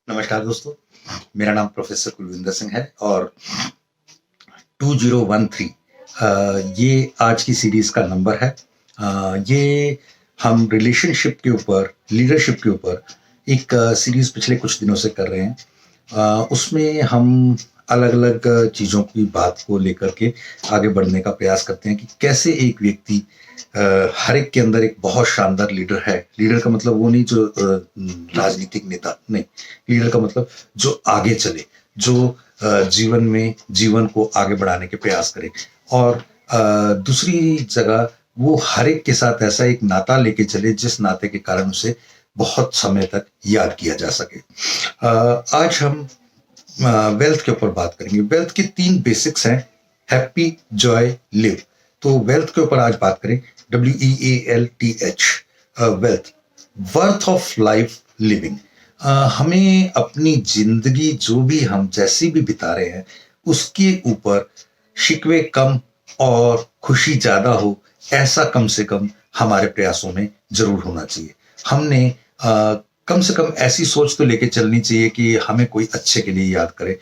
नमस्कार दोस्तों, मेरा नाम प्रोफेसर कुलविंदर सिंह है और 2013 ये आज की सीरीज़ का नंबर है। ये हम रिलेशनशिप के ऊपर, लीडरशिप के ऊपर एक सीरीज़ पिछले कुछ दिनों से कर रहे हैं। उसमें हम अलग-अलग चीज़ों की बात को लेकर के आगे बढ़ने का प्रयास करते हैं कि कैसे एक व्यक्ति हर एक के अंदर एक बहुत शानदार लीडर है। लीडर का मतलब वो नहीं जो राजनीतिक नेता नहीं, लीडर का मतलब जो आगे चले, जो जीवन में जीवन को आगे बढ़ाने के प्रयास करे और दूसरी जगह वो हर एक के साथ ऐसा एक नाता लेके चले जिस नाते के कारण उसे बहुत समय तक याद किया जा सके। आज हम वेल्थ के ऊपर बात करेंगे। वेल्थ के 3 बेसिक्स हैं, हैप्पी, जॉय, लिव। तो वेल्थ के ऊपर आज बात करें, WEALTH, wealth, worth of life living. हमें अपनी जिंदगी जो भी हम जैसी भी बिता रहे हैं उसके ऊपर शिकवे कम और खुशी ज्यादा हो, ऐसा कम से कम हमारे प्रयासों में जरूर होना चाहिए। हमने कम से कम ऐसी सोच तो लेके चलनी चाहिए कि हमें कोई अच्छे के लिए याद करे।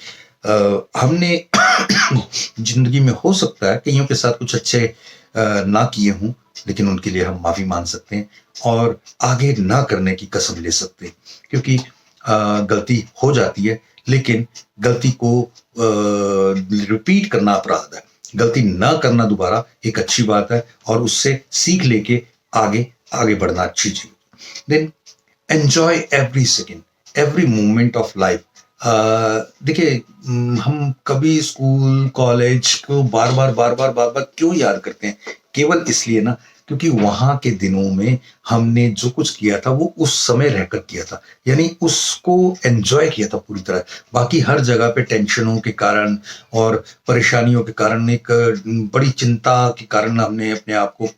हमने जिंदगी में हो सकता है कईयों के साथ कुछ अच्छे ना किए हों, लेकिन उनके लिए हम माफी मान सकते हैं और आगे ना करने की कसम ले सकते हैं, क्योंकि गलती हो जाती है, लेकिन गलती को रिपीट करना अपराध है। गलती ना करना दोबारा एक अच्छी बात है और उससे सीख लेके आगे आगे बढ़ना अच्छी चीज। Then enjoy every second, every moment of life. देखिए, हम कभी स्कूल कॉलेज को बार बार क्यों याद करते हैं? केवल इसलिए ना, क्योंकि वहां के दिनों में हमने जो कुछ किया था वो उस समय रहकर किया था, यानी उसको एंजॉय किया था पूरी तरह। बाकी हर जगह पे टेंशनों के कारण और परेशानियों के कारण, एक बड़ी चिंता के कारण हमने अपने आप को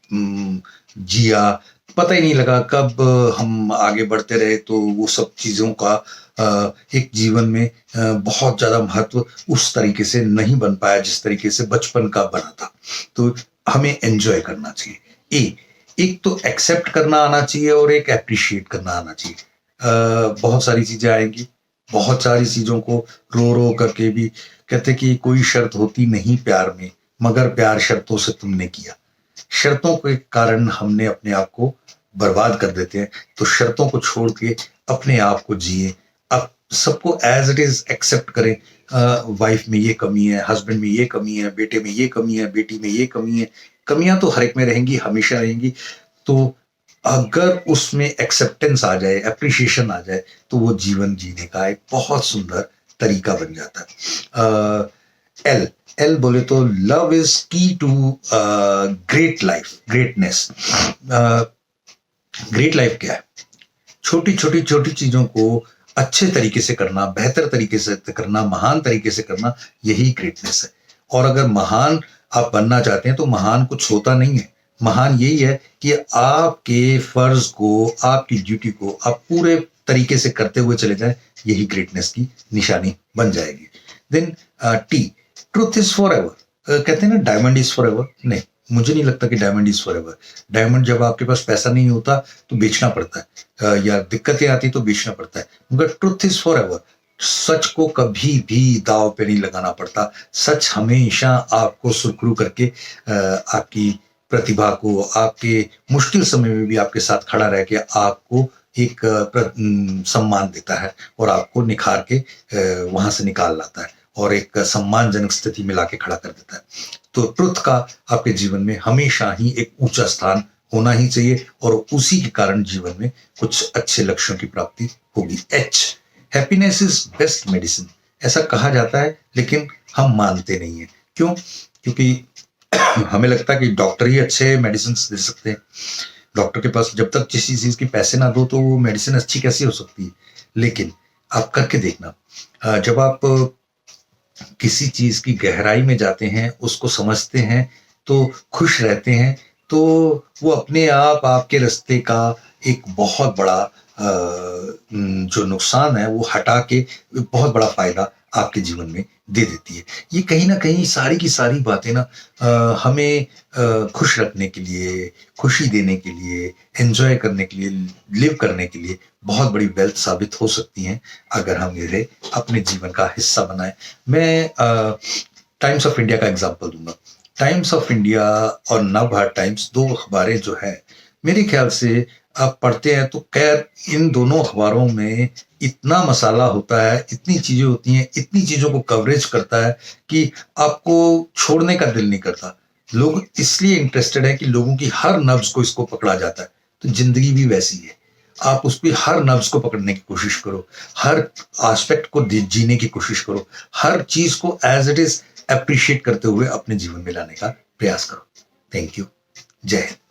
जिया। पता ही नहीं लगा कब हम आगे बढ़ते रहे, तो वो सब चीजों का एक जीवन में बहुत ज्यादा महत्व उस तरीके से नहीं बन पाया जिस तरीके से बचपन का बना था। तो हमें एंजॉय करना चाहिए। एक तो एक्सेप्ट करना आना चाहिए और एक अप्रिशिएट करना आना चाहिए। बहुत सारी चीजें आएंगी, बहुत सारी चीजों को रो रो करके भी कहते कि कोई शर्त होती नहीं प्यार में, मगर प्यार शर्तों से तुमने किया। शर्तों के कारण हमने अपने आप को बर्बाद कर देते हैं, तो शर्तों को छोड़ के अपने आप को जिए। अब सबको एज इट इज एक्सेप्ट करें। वाइफ में ये कमी है, हस्बैंड में ये कमी है, बेटे में ये कमी है, बेटी में ये कमी है। कमियां तो हर एक में रहेंगी, हमेशा रहेंगी। तो अगर उसमें एक्सेप्टेंस आ जाए, अप्रिशिएशन आ जाए, तो वो जीवन जीने का एक बहुत सुंदर तरीका बन जाता है। एल एल बोले तो love is key to great life, greatness. Great life क्या है? छोटी चीजों को अच्छे तरीके से करना, बेहतर तरीके से करना, महान तरीके से करना, यही ग्रेटनेस है। और अगर महान आप बनना चाहते हैं तो महान कुछ होता नहीं है। महान यही है कि आपके फर्ज को, आपकी ड्यूटी को आप पूरे तरीके से करते हुए चले जाएं, यही ग्रेटनेस की निशानी बन जाएगी। Then T, truth is forever. कहते हैं ना डायमंड इज फॉर एवर, नहीं, मुझे नहीं लगता कि diamond is for ever. Diamond जब आपके पास पैसा नहीं होता तो बेचना पड़ता है, या दिक्कतें आती तो बेचना पड़ता है, मगर ट्रुथ इज फॉर एवर। सच को कभी भी दाव पे नहीं लगाना पड़ता। सच हमेशा आपको सुरखरू करके आपकी प्रतिभा को, आपके मुश्किल समय में भी आपके साथ खड़ा रह के आपको एक सम्मान देता है और आपको निखार के वहां से निकाल लाता है और एक सम्मानजनक स्थिति में लाके खड़ा कर देता है। तो ट्रुथ का आपके जीवन में हमेशा ही एक ऊंचा स्थान होना ही चाहिए और उसी के कारण जीवन में कुछ अच्छे लक्ष्यों की प्राप्ति होगी। H, happiness is best medicine. ऐसा कहा जाता है, लेकिन हम मानते नहीं है। क्यों? क्योंकि हमें लगता है कि डॉक्टर ही अच्छे मेडिसिन दे सकते हैं। डॉक्टर के पास जब तक किसी चीज की पैसे ना दो तो वो मेडिसिन अच्छी कैसी हो सकती है? लेकिन आप करके देखना, जब आप किसी चीज की गहराई में जाते हैं, उसको समझते हैं, तो खुश रहते हैं, तो वो अपने आप आपके रास्ते का एक बहुत बड़ा जो नुकसान है वो हटा के बहुत बड़ा फायदा आपके जीवन में दे देती है। ये कहीं न कहीं सारी की सारी बातें ना हमें खुश रखने के लिए, खुशी देने के लिए, एन्जॉय करने के लिए, लिव करने के लिए बहुत बड़ी वेल्थ साबित हो सकती हैं, अगर हम इन्हें अपने जीवन का हिस्सा बनाएँ। मैं टाइम्स ऑफ इंडिया का एग्ज़ाम्पल दूँगा। टाइम्स ऑफ इंडिया और नवभारत टाइम्स 2 अखबारें जो हैं, मेरे ख़्याल से आप पढ़ते हैं तो ख़ैर इन दोनों अखबारों में इतना मसाला होता है, इतनी चीज़ें होती हैं, इतनी चीज़ों को कवरेज करता है कि आपको छोड़ने का दिल नहीं करता। लोग इसलिए इंटरेस्टेड हैं कि लोगों की हर नब्ज़ को इसको पकड़ा जाता है। तो ज़िंदगी भी वैसी है। आप उसकी हर नब्ज़ को पकड़ने की कोशिश करो, हर एस्पेक्ट को जीने की कोशिश करो, हर चीज़ को एज़ इट इज़ एप्रिशिएट करते हुए अपने जीवन में लाने का प्रयास करो। Thank you. जय हिंद।